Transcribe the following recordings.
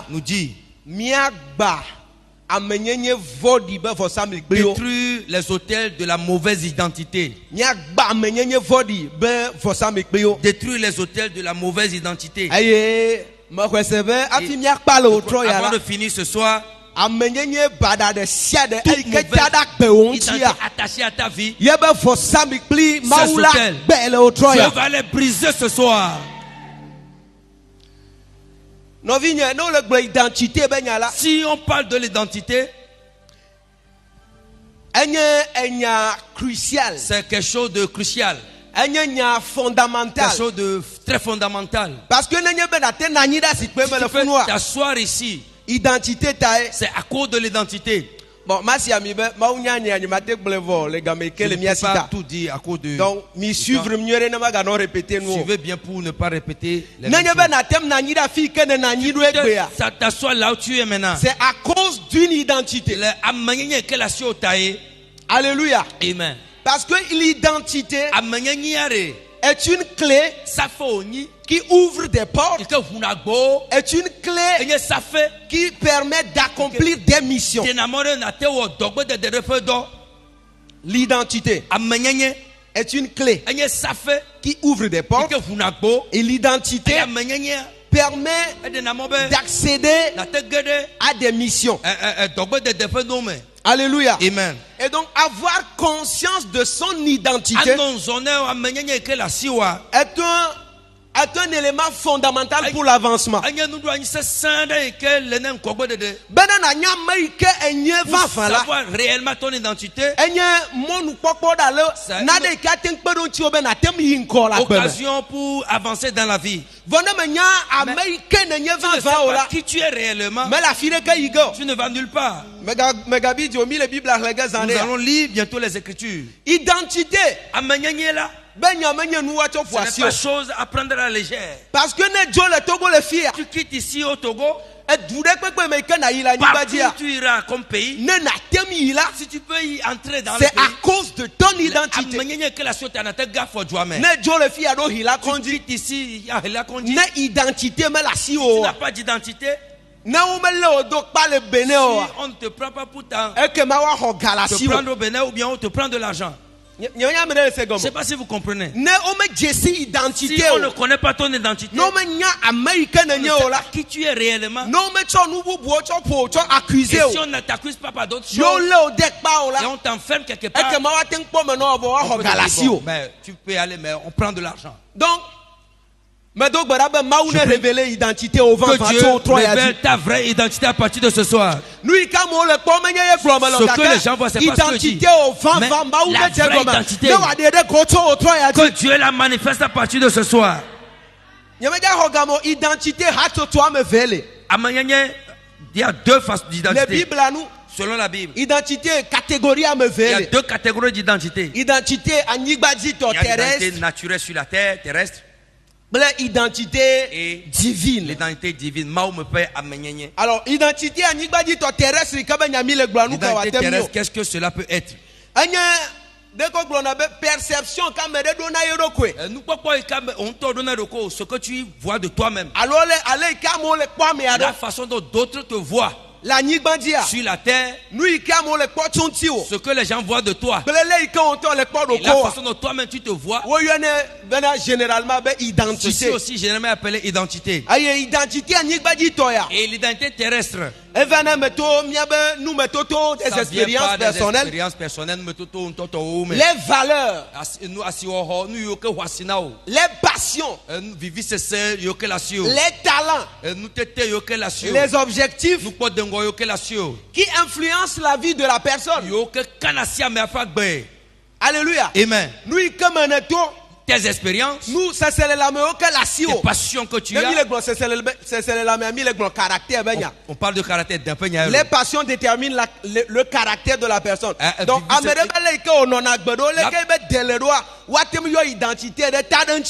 nous dit détruire les hôtels de la mauvaise identité. Détruire les hôtels de la mauvaise identité. Avant de finir ce soir, identité attachée à ta vie, Dieu va les briser ce soir. Si on parle de l'identité, c'est quelque chose de crucial, quelque chose de très fondamental. Parce que Si tu peux t'asseoir ici, c'est à cause de l'identité. Bon, merci ami, je ne peux pas tout dire à cause de... Donc, suivre mieux, répéter. Suivez bien pour ne pas répéter les mêmes choses. Ça t'assoit là où tu es maintenant. C'est à cause d'une identité. Alléluia. Amen. Parce que l'identité est une clé qui ouvre des portes, est une clé qui permet d'accomplir des missions. L'identité est une clé qui ouvre des portes, et l'identité permet d'accéder à des missions. Alléluia. Amen. Et donc avoir conscience de son identité est un élément fondamental pour l'avancement. Pour savoir réellement ton identité, occasion pour avancer dans la vie. Tu ne sais pas qui tu es réellement, tu ne vas nulle part. Nous allons lire bientôt les Écritures. Identité. Ce n'est pas chose à prendre à la légère. Parce que tu quittes ici au Togo, partout tu iras comme pays. Si tu peux y entrer dans le pays, c'est à cause de ton identité. Tu quittes ici, identité, tu n'as pas d'identité. Si on ne te prend pas pour te prendre au Bénin ou bien on te prend de l'argent. Je ne sais pas si vous comprenez. Si on ne connaît pas ton identité, on ne sait pas qui tu es réellement. Et si on ne t'accuse pas par d'autres choses, et on t'enferme quelque part, mais tu peux aller, mais on prend de l'argent. Donc, révéler l'identité au vent. Que Dieu révèle ta vraie identité à partir de ce soir. Ce que les gens voient, c'est pas ce que je dis. Mais la vraie identité, que Dieu la manifeste à partir de ce soir. Il y a deux façons d'identité. Selon la Bible, identité catégorie à me il y a deux catégories d'identité. Identité terrestre, naturelle sur la terre, terrestre. Identité divine. L'identité divine. Alors, identité terrestre, l'identité terrestre, qu'est-ce que cela peut être? perception ce que tu vois de toi-même. La façon dont d'autres te voient. Sur la terre, ce que les gens voient de toi, et la façon dont toi-même tu te vois, ceci aussi généralement appelé identité. Et l'identité terrestre, ça des expériences personnelles, les valeurs, les passions, les talents, les objectifs qui influencent la vie de la personne. Alléluia. Amen. Tes expériences, tes passions que tu as. On parle de caractère d'un peu. Les passions déterminent le caractère de la personne. Donc,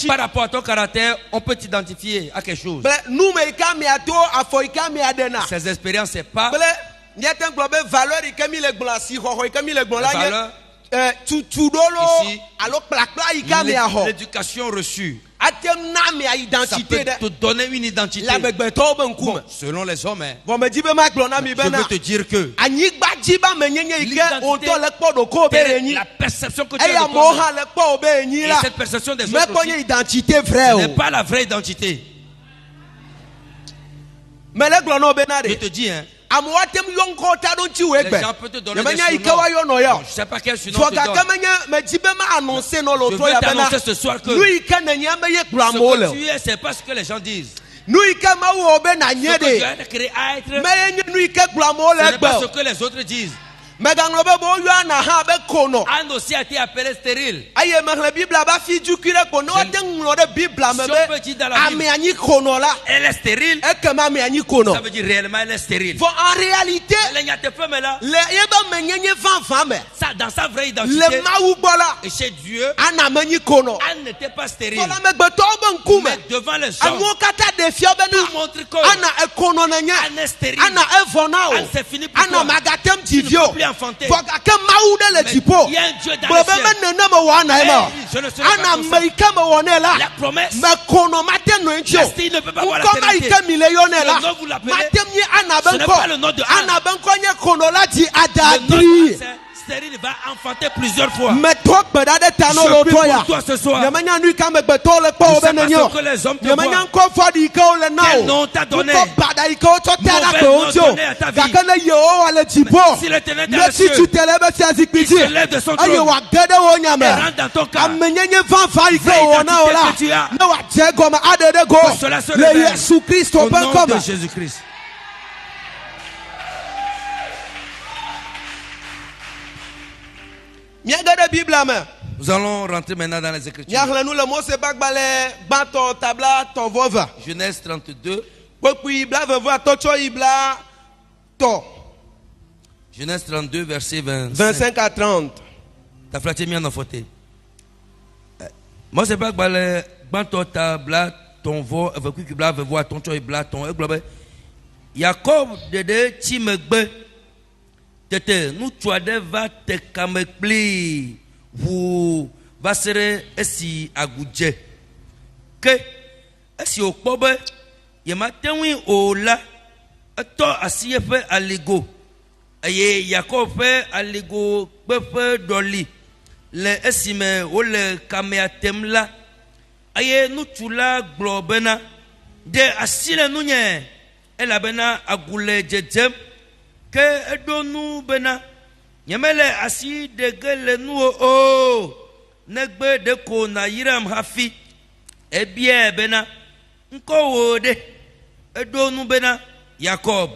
par rapport à ton caractère, on peut t'identifier à quelque chose. Ces expériences, c'est pas la valeur. L'éducation reçue, ça peut te donner une identité. Bon, selon les hommes, je veux te dire que la perception que tu as de toi-même, et cette perception des autres aussi, ce n'est pas la vraie identité. Je te dis, hein, les gens peuvent te donner des surnoms. Je ne sais pas quel surnom te donne. Je veux t'annoncer ce soir que ce que tu es, c'est pas ce que les gens disent. Ce que tu as créé à être, ce n'est pas ce que les autres disent. Anne aussi a été appelée stérile. Si on peut dire dans la Bible, elle est stérile, ça veut dire réellement elle est stérile. En réalité, dans sa vraie identité, et chez Dieu, Anne n'était pas stérile. Mais devant les gens, tout montre qu'Anne est stérile. Anne s'est finie pour toi. Tu ne peux plus enfanter. Mais il y a un Dieu dans le ciel. Je ne serai pas comme ça. La promesse, la style ne peut pas avoir la trinité. Le nom vous l'appelez, ce n'est pas le nom de Anne. Le nom de stérile va enfanter plusieurs fois. Je prie pour toi ce soir. Je ne sais pas ce que les hommes te voient. Quel nom t'a donné? Mauvais nom donné à ta vie. Si l'Éternel dans les cieux, il se lève de son trône et rentre dans ton cœur. Vraie identité que tu as. Que cela se révèle au nom de Jésus-Christ. Nous allons rentrer maintenant dans les Écritures. Genèse 32. Genèse 32, verset 25 à 30. T'as flatté bien en faute. Moi, c'est pas que banto tabla ton vo, avec qui bla voir ton choix bla ton globe. Jacob de timegbe. Tete, nous tu as va te kamekpli. Vous va serrer esi agudje. Que esi okpobe. Yematewi ola. Ato asiye fe aligo. Aye Jacob fe aligo pepe doli. Le esime o le kameatem la. Aye nous tu la globena. De asile nous nye. Elle a bena agule jedjem. Que edonu bena nyemele asi de gele nu o negbe de ko na yiram hafi ebie bena nko wo de edonu bena Jacob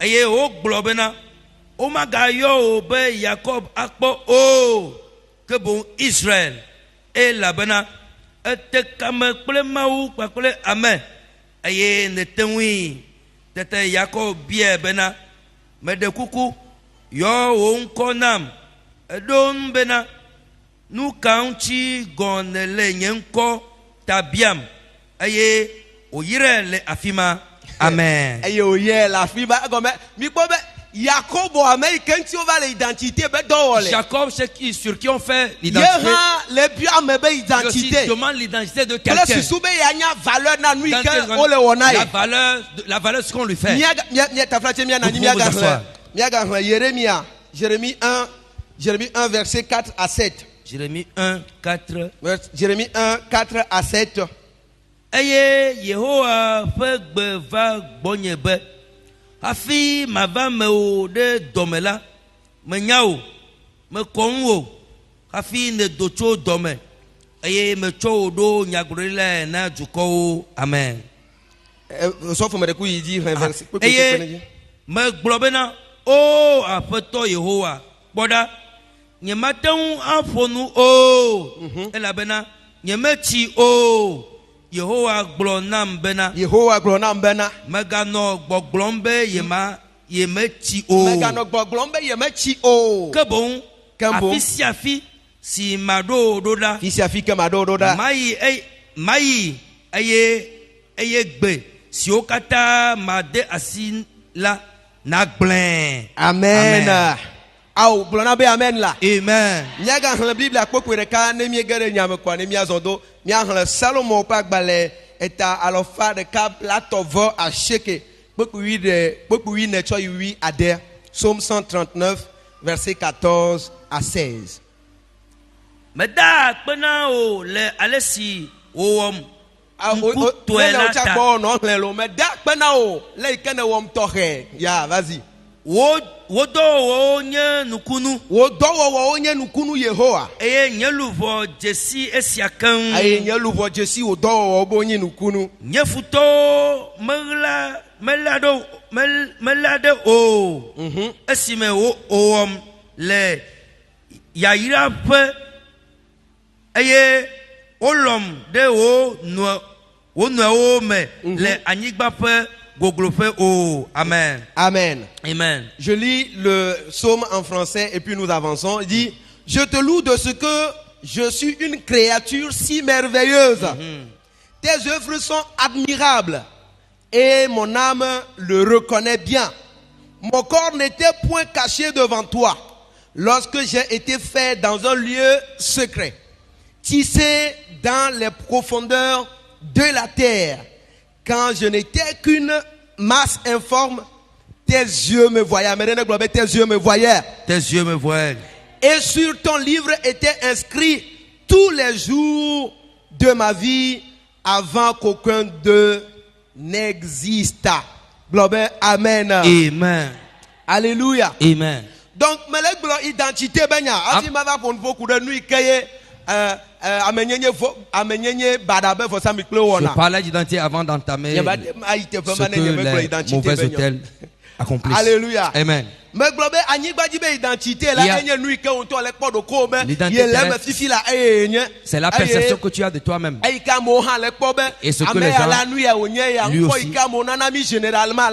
eye o glo bena o magayo o be Jacob akpo o que bon Israël e la bena ete kame kple mawu kpakple amen eye netenwi tete Jacob bie bena mais de coucou, yo on konam, edon bena, nous kanchi gonele nyenko tabiam, aye oyire le afima, amen. Aye oye la afima, comme mi bobe Jacob, c'est sur qui on fait l'identité. Il demande l'identité de quelqu'un. La valeur ce qu'on lui fait. Jérémie 1, verset 4 à 7. Jérémie 1, 4. Jérémie 1, 4 à 7. Eye Yehowa fe gbe va gbɔnye be hafi mava me wo ɖe dɔme la menya wo mekɔ ŋu wo hafi ne do tso dɔme eye metsɔ wo ɖo nyagblɔɖila na dukɔwo. Amen. Eye megblɔ bena o aƒetɔ Yehowa kpɔɖa nyemate ŋu aƒo nu o elabena nyemetsi o. Yehowa gblɔ nam bena megano gbɔgblɔm be yemetsi o. Ke boŋ afi sia afi si maɖo ɖo ɖa mayi eye gbe siwo katã made asi la nagblẽ. Amen. Amen. Amen. Salomon Pagbale est à l'offre de cap la tovo à cheke. Psalm 139 verset 14 à 16. Meda pena o le alesi o vas-y. Wodo nye nukunu. Yehowa. Eye nye luvo jesi esiakan. Eye nye luvo jesi wodo nye nukunu. Nye futo melade o. Esime o le yayira pe. Eye olom de o me le anyigba pe. Oh, amen. Amen. Amen. Je lis le psaume en français et puis nous avançons. Il dit, je te loue de ce que je suis une créature si merveilleuse. Tes œuvres sont admirables et mon âme le reconnaît bien. Mon corps n'était point caché devant toi lorsque j'ai été fait dans un lieu secret, tissé dans les profondeurs de la terre. Quand je n'étais qu'une masse informe, tes yeux me voyaient. Tes yeux me voyaient. Tes yeux me voyaient. Et sur ton livre étaient inscrits tous les jours de ma vie avant qu'aucun d'eux n'exista. Amen. Amen. Alléluia. Amen. Donc, identité, je parlais d'identité avant d'entamer ce que les mauvais hôtels accomplissent. Alléluia. Amen. L'identité, c'est la perception que tu as de toi-même. Et ce que les gens lui aussi,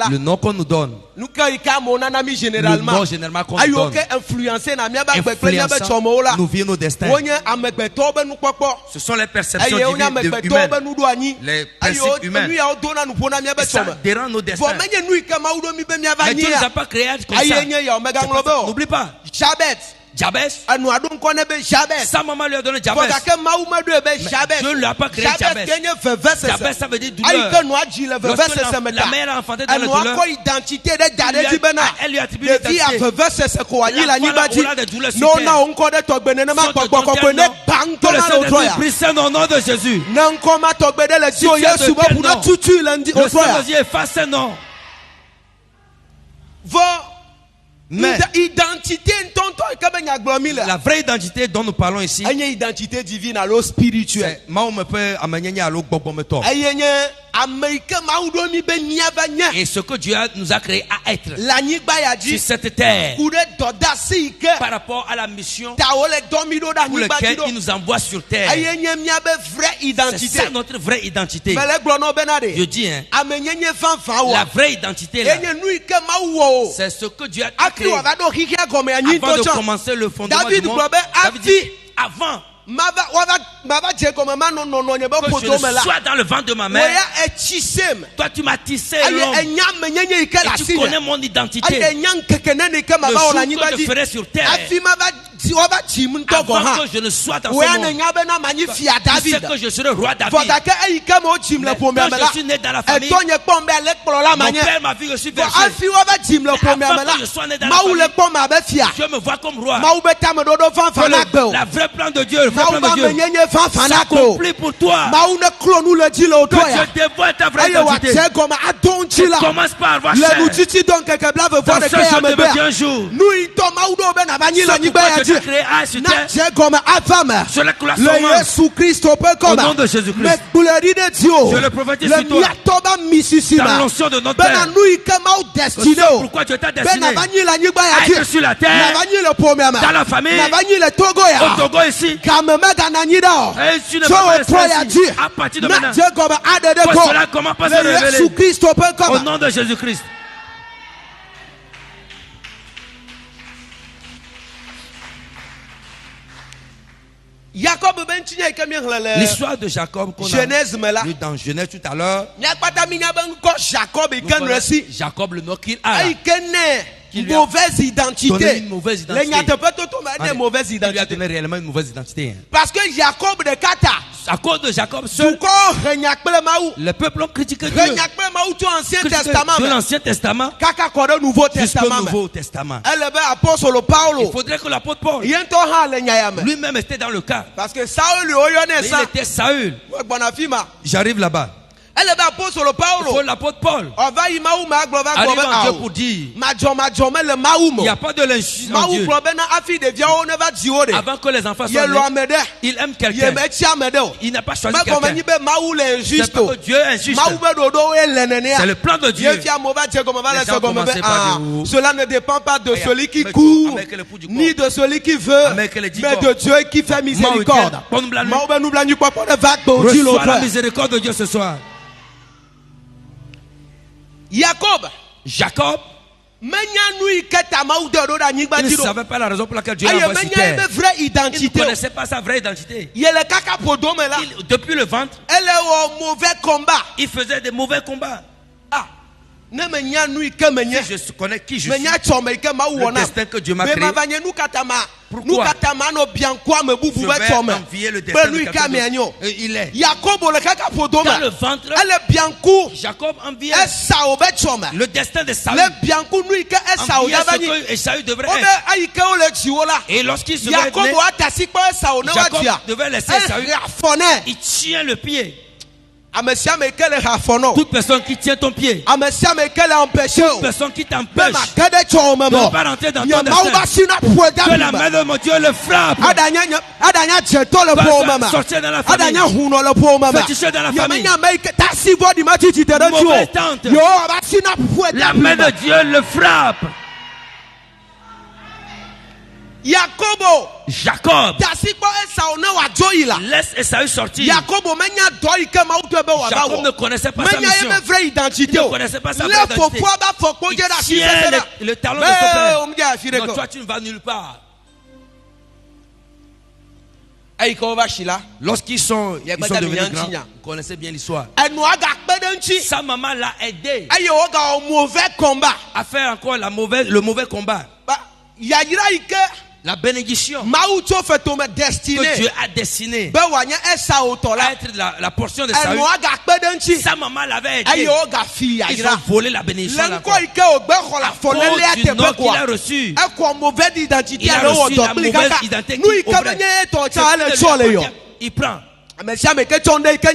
le nom qu'on nous donne, le nom généralement qu'on nous donne, influençant nos vies, nos destins. Ce sont les perceptions humaines, les principes humains. Et ça dérange nos destins. Mais Dieu ne nous a pas créés comme ça. N'oublie pas. Jabez. Sa maman lui a donné Jabez. Dieu ne l'a pas créé Jabez. Jabez, ça veut dire douleur. Lorsque la mère a enfanté dans la douleur, elle lui a attribué l'identité. Non, que le Saint-Esprit prie au nom de Jésus. Le Saint-Esprit efface ce nom. Mais identité, la vraie identité dont nous parlons ici, c'est une identité divine, alors spirituelle. Et ce que Dieu nous a créé à être sur cette terre par rapport à la mission pour laquelle il nous envoie sur terre. C'est ça notre vraie identité. Je dis, hein, la vraie identité là, c'est ce que Dieu a créé avant de commencer le fondement du monde. David dit, avant je le sois dans le ventre de ma mère. Toi, tu m'as tissé l'homme. Et tu connais mon identité. Le jour que je ferai sur terre, avant que je ne sois dans ce monde, tu sais que je serai roi David. Mais quand je suis né dans la famille, mon père m'a vu, je suis berger. Avant que je sois né dans la famille, Dieu me voit comme roi. La vraie plan de Dieu, le vrai plan de Dieu s'accomplit pour toi. Que Dieu dévoile ta vraie identité. Tu commences par avoir chair. Dans ce je te dis un jour. C'est pourquoi je t'ai créé à sur terre. Je la couleur au nom de Jésus-Christ. Je le prophétise sur toi. Dans l'onction de notre Père. C'est pourquoi tu t'as destiné à être sur la terre, dans la famille, au Togo ici. Et tu ne peux pas rester ici. À partir de maintenant, que cela commence par se révéler au nom de Jésus-Christ. L'histoire de Jacob qu'on a lu dans Genèse tout à l'heure. Jacob, le nom qu'il a là, mauvaise identité. Une mauvaise identité. Il lui a donné réellement une mauvaise identité. Parce que Jacob de Kata, à cause de Jacob seul, le peuple a critiqué Dieu. De l'Ancien Testament jusqu'au Nouveau Testament. Il faudrait que l'apôtre Paul lui-même était dans le cas. Parce que Saül, il était Saül. J'arrive là-bas. Il faut l'apôtre Paul arrive en Dieu pour dire il n'y a pas de l'injustice en Dieu. Avant que les enfants soient nés, il aime quelqu'un. Il n'a pas choisi quelqu'un. C'est pas que Dieu est injuste. C'est le plan de Dieu. Cela ne dépend pas de celui qui court ni de celui qui veut, mais de Dieu qui fait miséricorde. Reçois la miséricorde de Dieu ce soir. Jacob, il ne savait pas la raison pour laquelle Dieu l'a envoyé sur terre. Il ne connaissait pas sa vraie identité. Depuis le ventre, il faisait des mauvais combats. Si je connais qui je suis, le destin que Dieu m'a créé, pourquoi je vais envier le destin de quelqu'un d'autre? Il est dans le ventre. Jacob enviait le destin de Saül, enviait ce que Esaü devrait être. Et lorsqu'il se met, Jacob devait laisser Esaü. Il tient le pied. Toute personne qui tient ton pied, toute personne qui t'empêche de ne pas rentrer dans ton destin, que la main de mon Dieu le frappe. Sortir dans la famille, féticher dans la famille, mauvaise tante, la main de Dieu le frappe. Jacob laisse Esaü sortir. Jacob ne connaissait pas sa mission. Il ne connaissait pas sa vraie identité. Il tient le talon de son père. Non, toi tu ne vas nulle part. Lorsqu'ils sont devenus grands, vous connaissez bien l'histoire. Sa maman l'a aidé à faire encore le mauvais combat. La bénédiction que Dieu a destinée à être la portion de Saül, sa maman l'avait aidé. Ils ont volé la bénédiction. À cause du nom qu'il a reçu, il a reçu la mauvaise identité qui aurait. Il prend.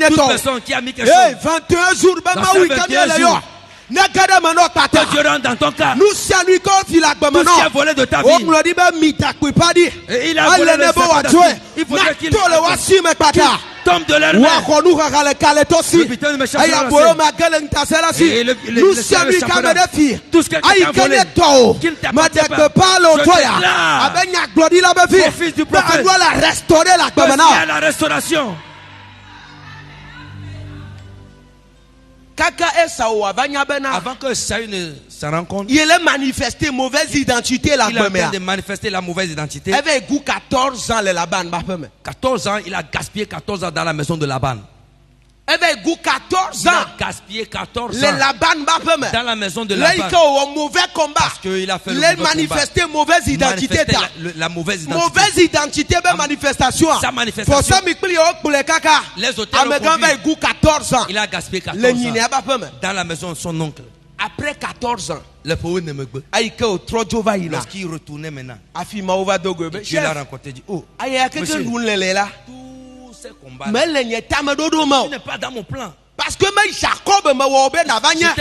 Toute personne qui a mis quelque chose dans sa 21 jours, que Dieu rentre dans ton cas. Tout ce qui a volé de ta vie, et il a volé le sacrifice. Il faudrait qu'il tombe de leur main. Le putain de méchant et tout ce que tu as volé, qui ne t'appartient pas, je déclare au fils du prophète que c'est la restauration. Avant que Saül ne se rencontre, il a manifesté mauvaise identité la il a en train de manifester la mauvaise identité. 14 ans 14 ans, il a gaspillé 14 ans dans la maison de Laban. 14 ans. Il a gaspillé 14 ans dans la maison de Laban. Parce qu'il a fait le mauvais manifesté mauvaise identité. La mauvaise identité. Mauvaise identité, manifestation. Sa manifestation. Les hôtels ont 14 ans. Il a gaspillé 14 ans dans la maison de son oncle. Après 14 ans, le pauvre ne me veut. Lorsqu'il retournait maintenant, Dieu l'a rencontré et dit, oh, monsieur, tous ces combats, tu n'es pas dans mon plan. Parce que Jacob me wobe na vanya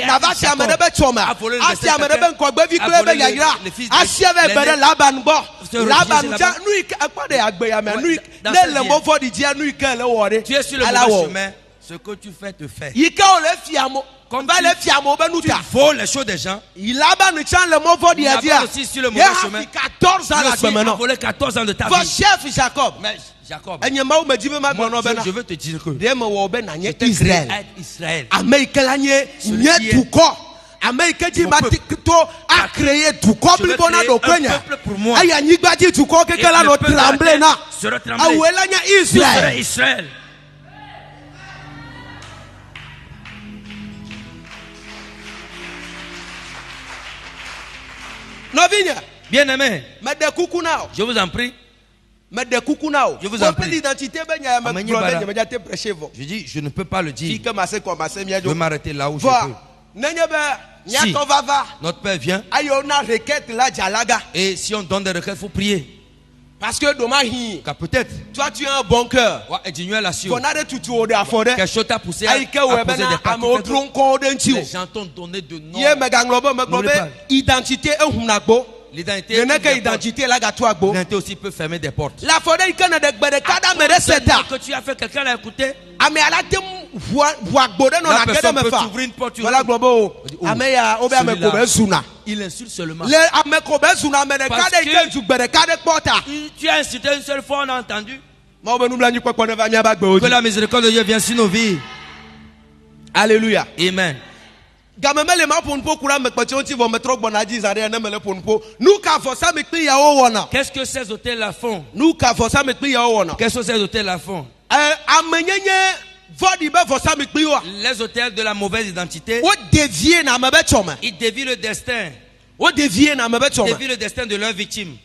na vasia me be choma asia me be nkogbe vi kle be yayira asia be bere Laban bo Laban ja nu akpade agbe ya me nu ne le mo for di dia nu ke le wore tu es sur le mauvais chemin, ce que tu fais te fait. Yika o le fiamo comme va le fiamo be nu ta vole les choses des gens. Laban chan le mo for di dia aussi sur le mauvais chemin. 14 ans la il a volé 14 ans de ta vie. Votre chef Jacob. Jacob, je veux te dire que Israël. Américain n'y tout corps. Américain dit a créé tout corps plus bon à l'Okrania. Aïe n'y pas dit tout corps que là notre tremblé na. Ah où est Israël? Israël. Novinia. Bien aimé. Mais de coucou now. Je vous en prie. Je vous en prie. L'identité je dis, je ne peux pas le dire. Je vais m'arrêter là où je peux. Si notre Père vient, et si on donne des requêtes, il faut prier. Parce que car peut-être, toi tu as un bon cœur. Quelque chose t'a poussé à poser des pratiques. Les gens t'ont donné de noms. Identité L'identité aussi peut fermer des portes. La forêt que tu as fait, quelqu'un l'a écouté. La personne peut t'ouvrir une porte. Il insulte seulement. Tu as insulté une seule fois, on a entendu. Que la miséricorde de Dieu vienne sur nos vies. Alléluia. Amen. Qu'est-ce que ces hôtels-là font? Qu'est-ce que ces hôtels-là font? Les hôtels de la mauvaise identité, ils dévient le destin. Ils dévient le destin de leurs victimes.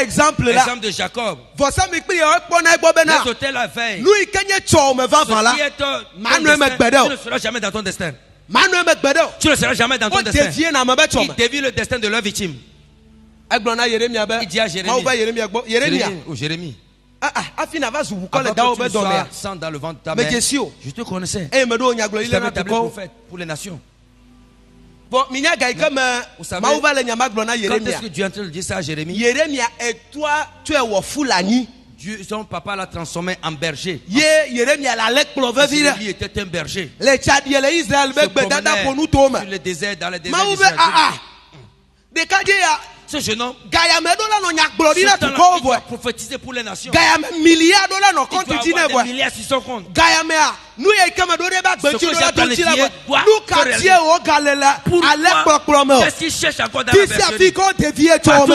Exemple de Jacob. Les hôtels la veille. Tu ne seras jamais dans ton destin. Tu ne seras jamais dans ton destin. Il dévie le destin de leur victime. Il dit à Jérémie. Jérémie. Sans dans le ventre de ta mère. Je te connaissais. Je t'avais établi prophète pour les nations. Bon, vous savez, quand est-ce que Dieu est en train de dire ça à Jérémie? Et toi, tu es au Fulani. Dieu, son papa l'a transformé en berger. Jérémie était un berger. Les Tchadiens, les Israéliens, sur le désert, dans le désert d'Israël. Ce jeune homme, il doit prophétiser pour les nations. Il doit avoir des milliards sur son compte. Qu'est-ce qu'il cherche encore dans la bergerie? Tout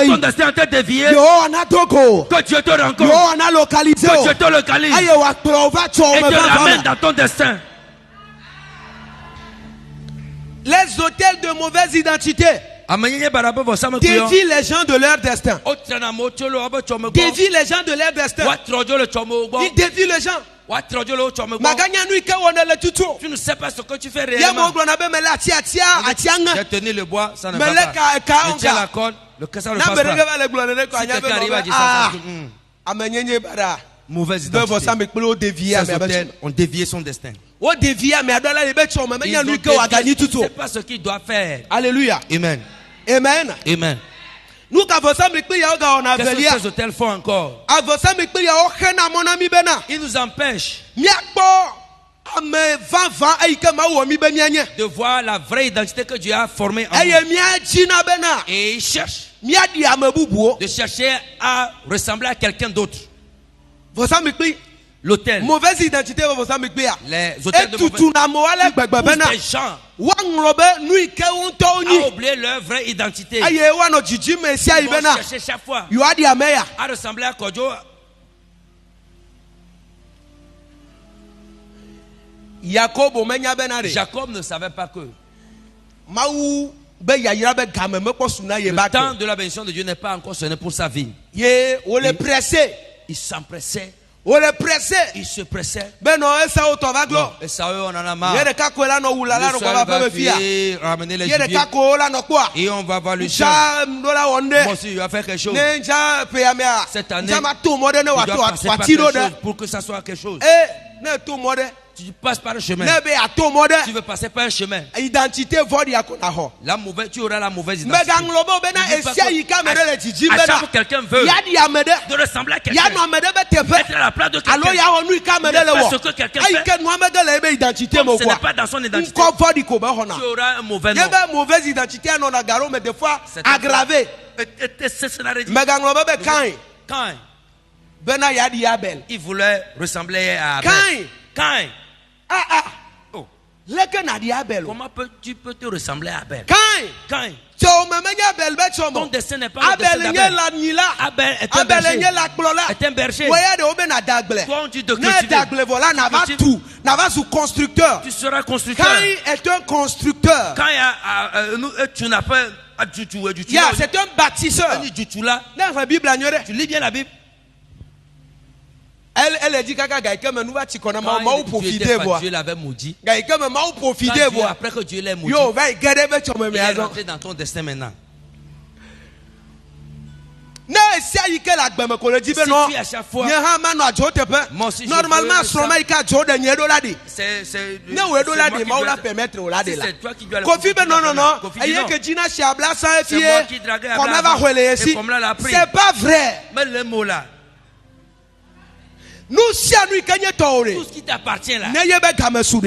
ton destin a été dévié. Que Dieu te rencontre. Que Dieu te localise. Et te ramène dans ton destin. Les hôtels de mauvaise identité dévient les gens de leur destin. Dévient les gens de leur destin. Il dévie les gens. Tu ne sais pas ce que tu fais réellement. J'ai tenu le bois, ça ne va pas. Je tiens la corde, le casseur ne passe pas. Si quelqu'un arrive à dire ça, mauvaise identité. Ces hôtels ont dévié son destin. Il ne sait pas ce qu'il doit faire. Alléluia. Amen. Amen. Amen. Nous qu'est-ce que ces hôtels font encore? Ils nous empêchent de voir la vraie identité que Dieu a formée en nous. Et ils cherchent de chercher à ressembler à quelqu'un d'autre. l'hôtel. Mauvaise identité va vous ça me dire. Les hôtels de mauvaise. Les gens a oublié leur vraie identité. Ils vont chercher chaque fois à ressembler à Kodjo. Jacob ne savait pas que le temps de la bénédiction de Dieu n'est pas encore sonné pour sa vie. Il s'empressait. Il se pressait. Non, Esaü, on en a marre. Le fuir, ramener les gibiers. Et on va voir le chien. Moi aussi, il va faire quelque chose. Cette année, il doit passer par quelque chose pour que ça soit quelque chose. Tu passes par un chemin. Tu veux passer par un chemin. La mauvaise, tu auras la mauvaise identité. À chaque fois que quelqu'un veut de ressembler à quelqu'un, être à la place de quelqu'un, ce que quelqu'un fait, comme ce n'est pas dans son identité, tu auras un mauvais nom. Mauvaise identité, mais des fois aggravée. Quand il voulait ressembler à Abel. Caïn. Oh. Comment tu peux te ressembler à Abel? Caïn. Ton destin n'est pas le destin d'Abel. Abel est un berger. Toi, on dit de cultiver. Tu seras constructeur. Caïn est un constructeur. C'est un bâtisseur. Tu lis bien la Bible. Elle a dit que Dieu l'avait maudit. Après que Dieu l'ait maudit, il est rentré dans ton destin maintenant. Si tu à chaque fois, normalement, c'est toi qui dois le Kofi, non. C'est pas vrai. Mais le mot là, nous tout ce qui t'appartient là,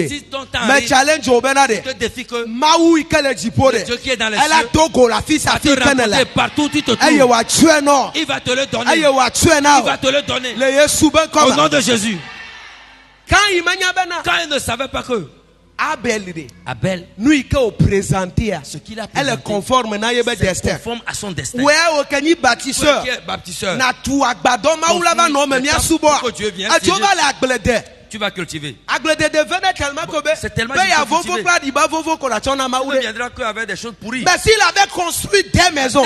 si ton temps arrive, je te défie que Dieu qui est dans les cieux va te rencontrer partout, tu te trouves. Il va te le donner. Il va te le donner. Au nom de Jésus. Quand il ne savait pas que Abel, ce qu'il a présenté, elle est conforme à son destin. Bâtisseur. Tu vas cultiver. C'est tellement il viendra qu'avec des choses pourries. Mais s'il avait construit des maisons,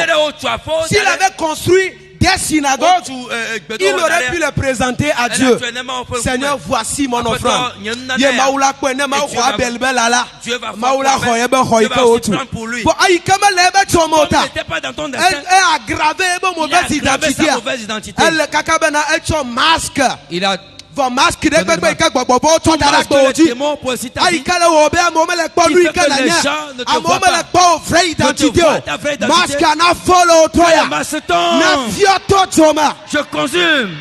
s'il avait construit des synagogues, il aurait pu les présenter à Dieu. Seigneur, voici mon offrande. Dieu va prendre pour lui. N'était pas dans ton destin. Elle a aggravé mauvaise identité. Elle masque. Il a masque de je consume.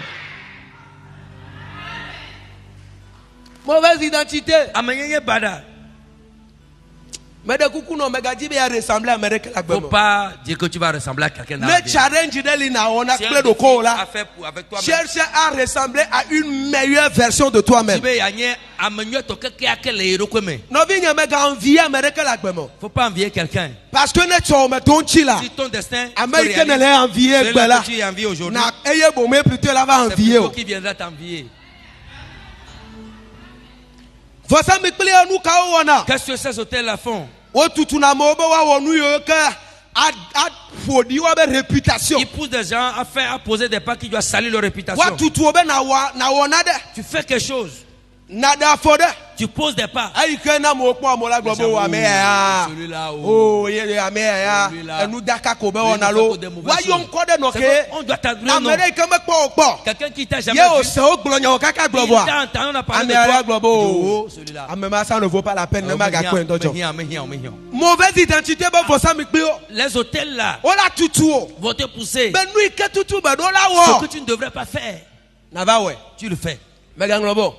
Mauvaise identité. Mais de coucou non, mais Gadi va ressembler à Amérique. Faut pas dire que tu vas ressembler à quelqu'un d'autre. Le challenge de l'ina, on a plein de quoi là. Cherche à ressembler à une meilleure version de toi-même. Faut pas envier quelqu'un. Parce que ne tu me donnes là. Si ton destin, Américain ne l'a envié. Tu es envié aujourd'hui. C'est plutôt qui viendra t'envier. Qu'est-ce que ces hôtels-là font? Ils poussent des gens à poser des pas qui doivent salir leur réputation. Tu fais quelque chose. Tu poses des pas. Celui-là, on doit t'admirer. Quelqu'un qui t'a jamais vu. Il t'a entendu, on a parlé de toi. Celui-là. Ça ne vaut pas la peine. Mauvaise identité. Les hôtels là vont te pousser. Ce que tu ne devrais pas faire, tu le fais.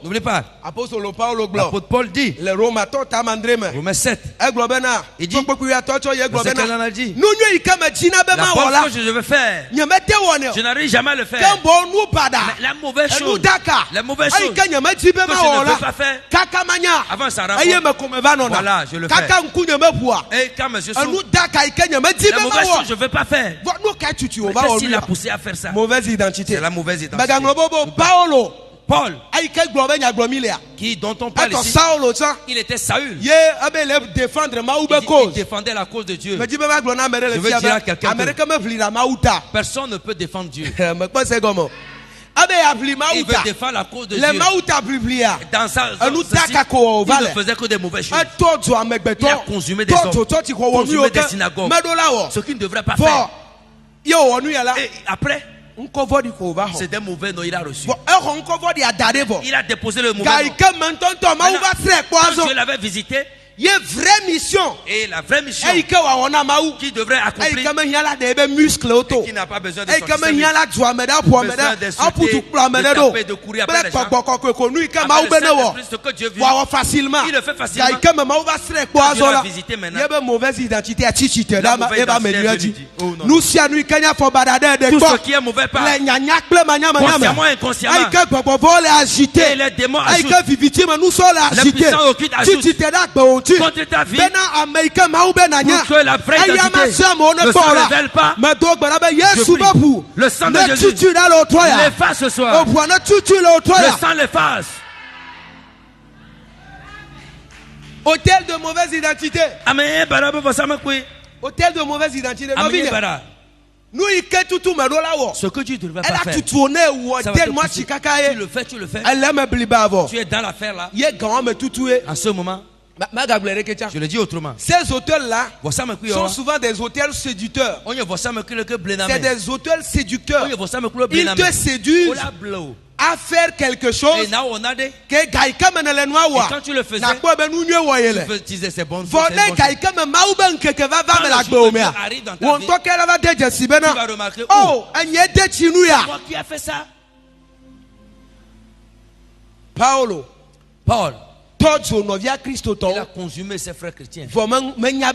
N'oubliez pas. L'apôtre Paul dit. Romains 7. Il dit. C'est qu'elle en a dit. La bonne chose que je veux faire, je n'arrive jamais à le faire. Mais la mauvaise chose, que je ne veux pas faire, avant ça rencontre, voilà, je le fais. Et quand mes yeux sont, la mauvaise chose, je ne veux pas faire. Qu'est-ce qui l'a poussé à faire ça? Mauvaise identité. C'est la mauvaise identité. Paul, dont on parle ici, il était Saül. Il défendait la cause de Dieu. Je veux dire à quelqu'un que personne ne peut défendre Dieu. Il veut défendre la cause de Dieu. Dans sa il ne faisait que des mauvaises choses. Il a consumé des hommes, consumé des synagogues, ce qu'il ne devrait pas faire. Et après, c'est des mauvais noms il a reçu. Il a déposé le mauvais nom. Quand Dieu l'avait visité, il y a une vraie mission. Et la vraie mission qui devrait accomplir et qui n'a pas besoin de sortir de courir après les gens. Ce que Dieu veut, il le fait facilement. Dieu l'a visité maintenant. Tout ce qui est mauvais part, consciemment et inconsciemment, et les démons ajoutent, les puissants occultes ajoutent contre ta vie, pour que la vraie identité ne se révèle pas. Je prie, le sang de Jésus l'efface ce soir. Le sang l'efface. Hôtel de mauvaise identité. Hôtel de mauvaise identité. Ce que tu ne devrais pas faire, ça va te pousser. Tu le fais. Tu es dans l'affaire là. En ce moment, je le dis autrement. Ces hôtels-là sont souvent des hôtels séducteurs. C'est des hôtels séducteurs. Ils te séduisent à faire quelque chose et quand tu le faisais, tu disais c'est bon. Quand le arrive dans ta vie, tu vas remarquer c'est moi qui a fait ça. Paul il a consumé ses frères chrétiens. Mais il ne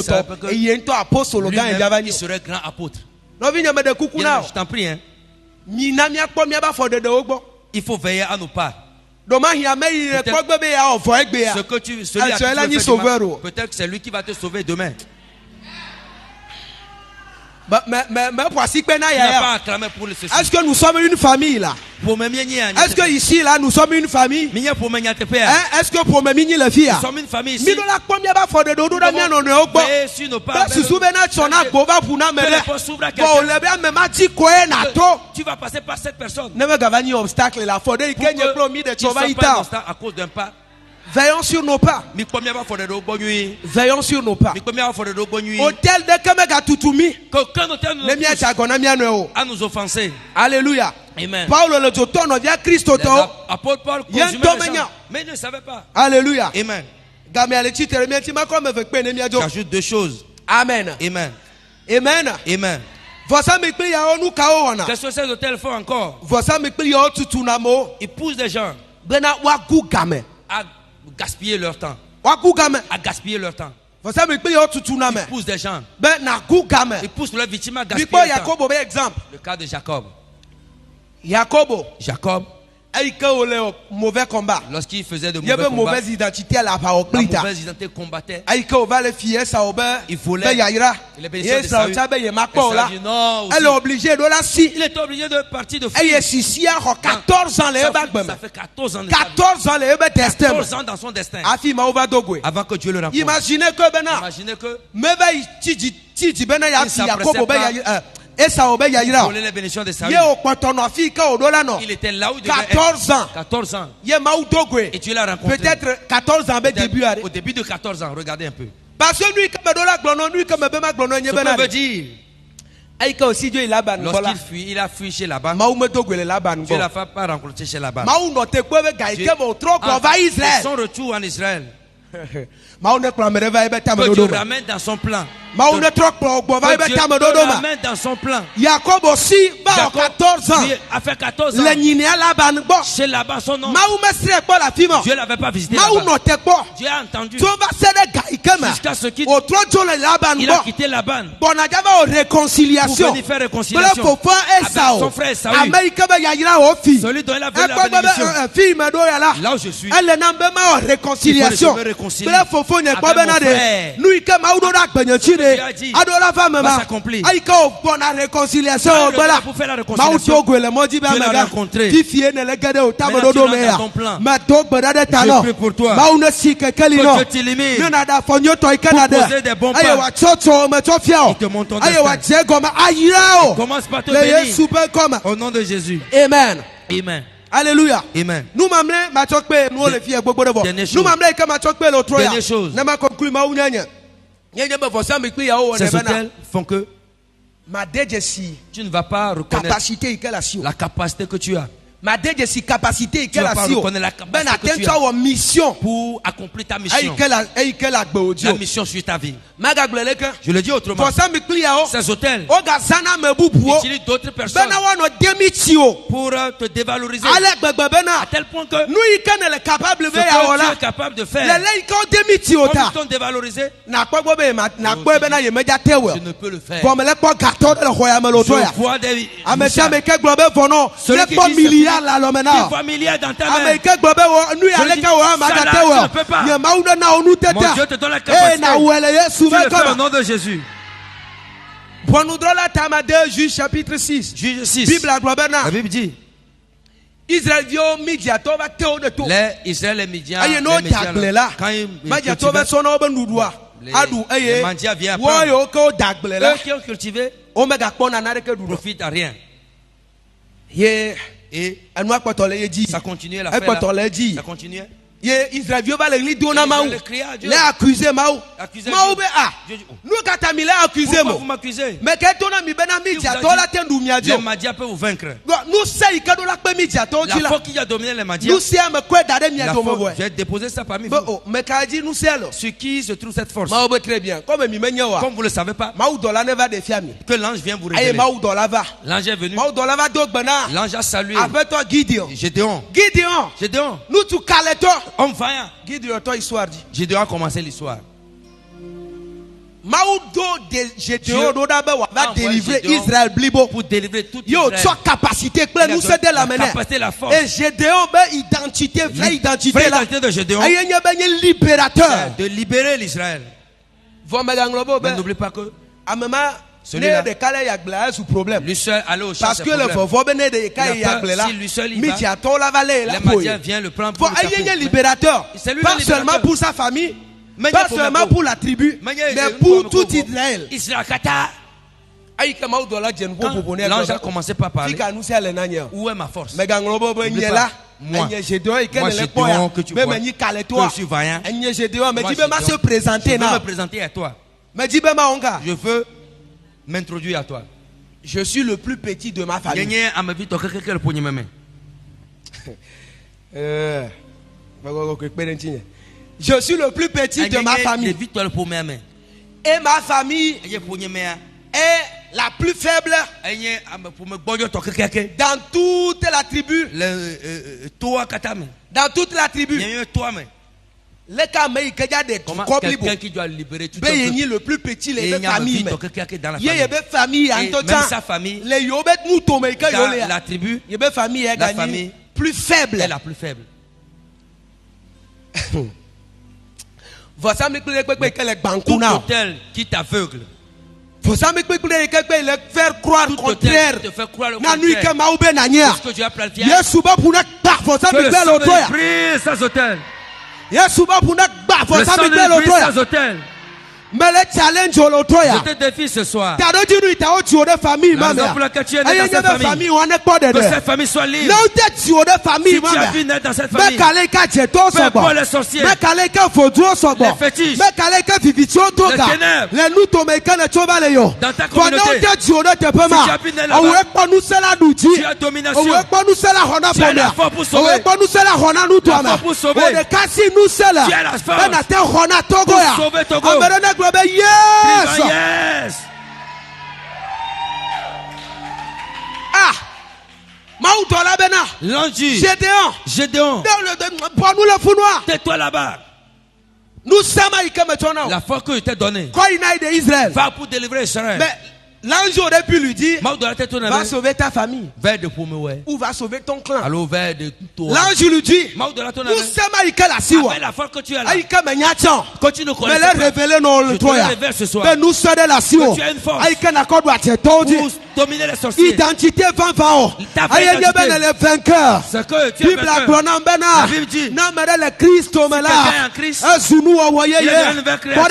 savait pas que lui-même, il serait grand apôtre. Je t'en prie, hein. Il faut veiller à nos pas. Ce que celui à qui tu le fais demain, peut-être que c'est lui qui va te sauver demain. Est-ce que nous sommes une famille là? Est-ce que ici là nous sommes une famille? Est-ce que pour me migner les filles? Nous sommes une famille ici. Tu vas passer par cette personne. À cause d'un pas. Veillons sur nos pas. Veillons sur nos pas. Hôtel de Kamegatutumi. À nous offenser. Alléluia. Amen. Paul le totono via Christo to. Apôtre Paul consumait les gens, mais il ne savait pas. Alléluia. Amen. J'ajoute deux choses. Amen. Amen. Amen. Amen. Qu'est-ce que ces hôtels font encore? Ils poussent des gens à gaspiller leur temps. À gaspiller leur temps. Ils poussent des gens. Ils poussent leurs victimes à gaspiller leur temps. Le cas de Jacob. Jacob, mauvais combat. Lorsqu'il faisait de mauvais combats, mauvaise identité la mauvaise identité combattait. Il volait. Il est bénéficiaire de Saül. Elle est obligée de la si. Il est obligé de partir de fuir. 14 ans. Ça fait 14 ans. 14 ans dans son destin. Avant que Dieu le rencontre. Imaginez que les bénédictions de Saül. Il était là où il devait 14 ans. 14 ans. Et tu l'as rencontré. Peut-être 14 ans début. Au début de 14 ans, regardez un peu. Parce que lui, ce qu'on veut dire. Lorsqu'il fuit, il a fui chez Laban. Dieu l'a pas rencontré chez Laban. Son retour en Israël. Que Dieu ramène dans son plan. la main dans son plan. Jacob aussi, à 14 ans. A fait 14 ans. Chez Laban, son nom. Dieu l'avait pas visité là-bas. Dieu a entendu. Jusqu'à ce qu'il a quitté Laban. Pour venir faire réconciliation avec son frère Esaü. Celui dont il a vu la bénédiction. Là où je suis. Réconciliation. Pour faire la réconciliation, Dieu l'a rencontré. Je prie pour toi que Dieu t'illumine pour poser des bons pas. Il te montre ton destin. Commence par te bénir au nom de Jésus. Amen. Amen. Alléluia. Amen. Nous dernière chose. Ces hôtels font que tu ne vas pas reconnaître la capacité que tu as. Tu vas pas reconnaître la capacité que tu as mission pour accomplir ta mission. La mission sur ta vie. Je le dis autrement. Ces hôtels utilisent d'autres personnes pour te dévaloriser. À tel point que ce que tu es capable de faire, comme ils t'ont dévalorisé, je ne peux le faire. Je vois des milliards dans ta main. Mon Dieu te donne la capacité. Tu le fais au nom de Jésus. Juge chapitre 6. Juge 6. La Bible dit Israël les Israël et Midian, quand ils les mendiants viennent prendre. Eux qui ont cultivé profitent à rien. Et ça continuait la fête. Ça continuait. Israël va le crier à Dieu. Accuser Maou. Pourquoi vous m'accusez? Mais les Madias peuvent vous vaincre. La foi qui a dominé les Madias, j'ai déposé ça parmi vous. Sur qui se trouve cette force? Comme vous ne le savez pas, que l'ange vient vous révéler. L'ange est venu. L'ange a salué Gédéon. Homme vaillant. Gédéon a commencé l'histoire. Gédéon va délivrer Israël pour délivrer toute Israël. La force. Et Gédéon identité de Gédéon, libérateur de libérer l'Israël. Mais n'oublie pas que celui-là, lui seul allait au champ, parce que lui seul il va, les Madiens viennent le prendre pour le libérateur, pas seulement pour sa famille, pas seulement pour la tribu, mais pour tout Israël. Quand l'ange a commencé par parler, où est ma force? Moi, Gédéon, que tu vois, que je suis vaillant, je veux me présenter à toi. Je veux m'introduire à toi. Je suis le plus petit de ma famille. Je suis le plus petit de ma famille. Et ma famille est la plus faible dans toute la tribu. Dans toute la tribu. Quelqu'un qui doit libérer tout le plus petit, les familles. Même sa famille, dans la tribu, la famille plus faible. est la plus faible. Tout hôtel qui t'aveugle, faire croire le contraire. Te faire croire le contraire. Ce que Dieu a planifié. Que le Seigneur brise ces hôtels. Le Seigneur brise ces hôtels. Mais le challenge je te défie ce soir. La raison pour laquelle tu es né dans cette famille, que cette famille soit libre. Si tu as vu naître dans cette famille, peu importe les sorciers, les fétiches, les ténèbres, dans ta communauté, si tu as vu naître là-bas, tu as domination, tu as la force pour sauver, tu as la force pour sauver, tu as la force pour sauver Togo. Yes. Yes. Ah. L'ange dit, Gédéon, tais-toi là-bas. La foi que je t'ai donnée, va pour délivrer Israël. Mais l'ange aurait pu lui dire, va sauver ta famille, ou va sauver ton clan. L'ange lui dit, la foi que tu as là, continue de connaître. nous sommes de la Sio. Pour dominer les sorciers. Identité Ta vraie identité. les vainqueurs. C'est que tu es vainqueur. La Bible dit, le Christ, quelqu'un est en Christ, il est une nouvelle créature.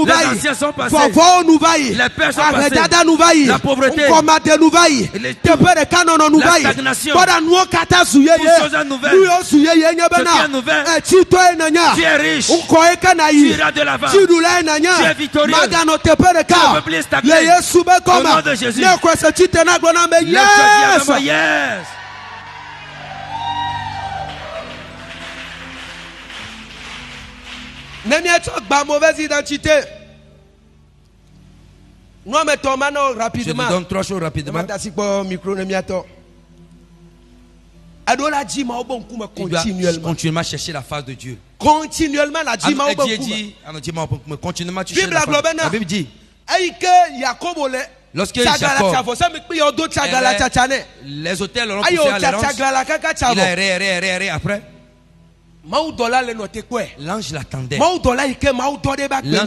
Les anciens sont passés. Les pères sont passés. La pauvreté, la stagnation, toutes choses nouvelles. Ce qui est nouvelle, tu es riche, tu iras de l'avant, tu es victorieux, tu ne peux plus stagner. Au nom de Jésus. Yes. Mauvaise identité. Nous mettons maintenant rapidement. Je te donne 3 choses rapidement. Tu dois continuellement chercher la face de Dieu. Continuellement la continuellement tu cherches la face. La Bible dit, lorsque Jacob, les hôtels l'ont poussé à l'errance, il a erré après. L'ange l'attendait. L'ange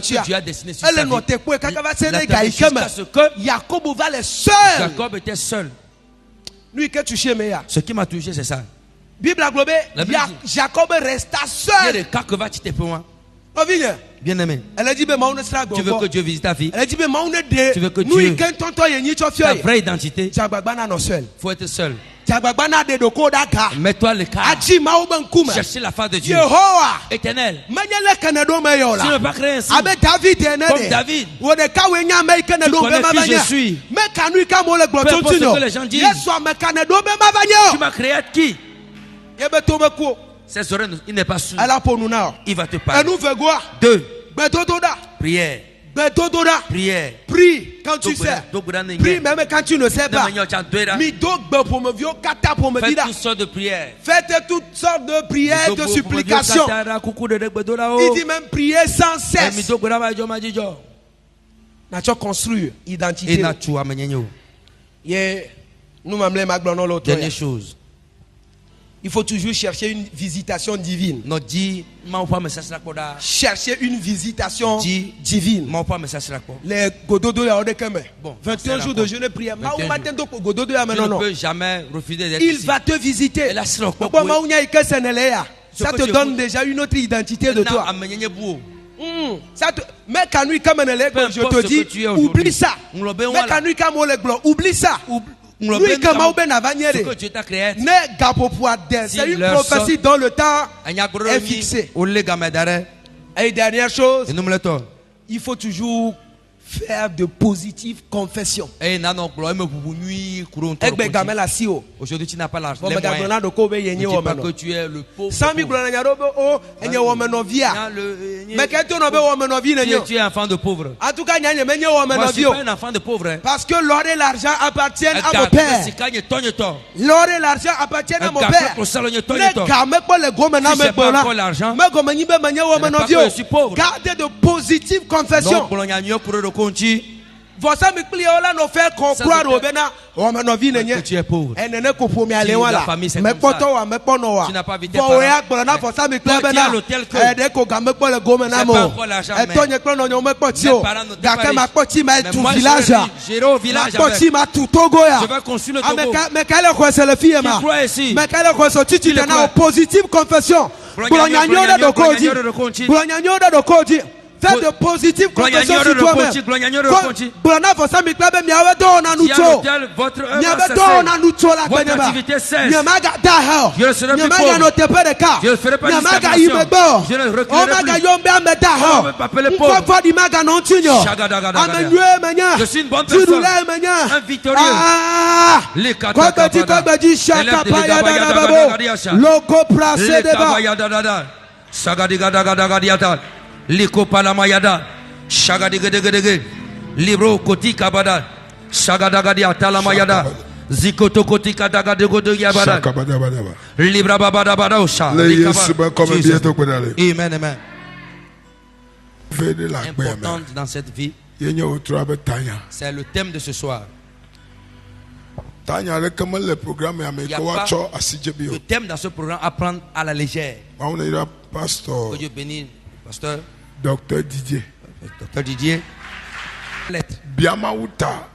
que Dieu a dessiné sur sa vie l'attendait jusqu'à ce que Jacob était seul. Ce qui m'a touché, c'est ça. Jacob resta seul. Il y a des cas que va tu te pour moi. Bien aimé. Tu veux que Dieu visite ta vie. Tu veux que Dieu, ta vraie identité, il faut être seul. Mets-toi le cas. Cherchez la face de Dieu. Éternel. Tu ne veux pas créer ainsi. Comme David. Tu connais qui je suis. Peu importe ce que les gens disent. Tu m'as créé qui? Ses oreilles, il n'est pas sûr. Il va te parler. 2. Prière. Prière. Prie quand tu sais. Prie même quand tu ne sais pas. Faites toutes sortes de prières. Faites toutes sortes de prières, de supplications. Il dit même prier sans cesse. Nature construire identité. Dernière chose. Il faut toujours chercher une visitation divine. Chercher une visitation divine. Les gododo ya odekeme. 21 jours de jeûne et prière. Tu ne peux jamais refuser d'être ici. Il va te visiter. Ça te donne déjà une autre identité de toi. Mais quand je te dis, oublie ça. Mais quand oublie ça. Ce que Dieu t'a créé, c'est une prophétie dont le temps est fixé. Et dernière chose, il faut toujours faire de positives confessions. Aujourd'hui, tu n'as pas l'argent. Ne dis pas que tu es le pauvre. Tu es enfant de pauvre. En tout cas, moi, je suis pas un enfant de pauvre. Parce que l'or et l'argent appartiennent à mon père. L'or et l'argent appartiennent à mon père. Gardez de positives confessions. Voici mes clients là nous faire croire au Bénin. Que tu es pauvre. Tu n'as pas vu tes parents. Toi qui as l'hôtel que c'est pas encore l'argent. J'irai au village avec. Je vais construire le Togo. Qui croit ici? Positive confession. Fais de positives confessions sur toi-même. Votre activité cesse. Je ne serai plus pauvre. Je ne ferai pas de stagnation. Je ne reculerai plus. Je suis une bonne personne. Un victorieux. Shagadigedegedege. Libro koti kabada. Shagadagadi atalamayada. Zikoto koti kadagadegodo yabada. Libra babada bada osha. Amen, amen. Importante dans cette vie. C'est le thème de ce soir. Il n'y a pas le thème dans ce programme à prendre à la légère. Que Dieu bénisse, pasteur. Docteur Didier. Docteur Didier.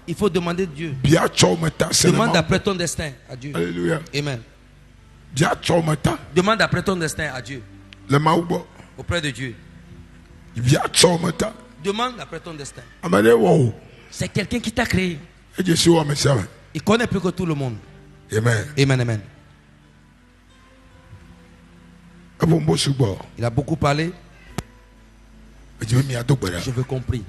Il faut demander Dieu. Demande après ton destin à Dieu. Alléluia. Amen. Demande après ton destin à Dieu. Auprès de Dieu. Demande après ton destin. C'est quelqu'un qui t'a créé. Il connaît plus que tout le monde. Amen. Amen, amen. Il a beaucoup parlé. Je veux compris.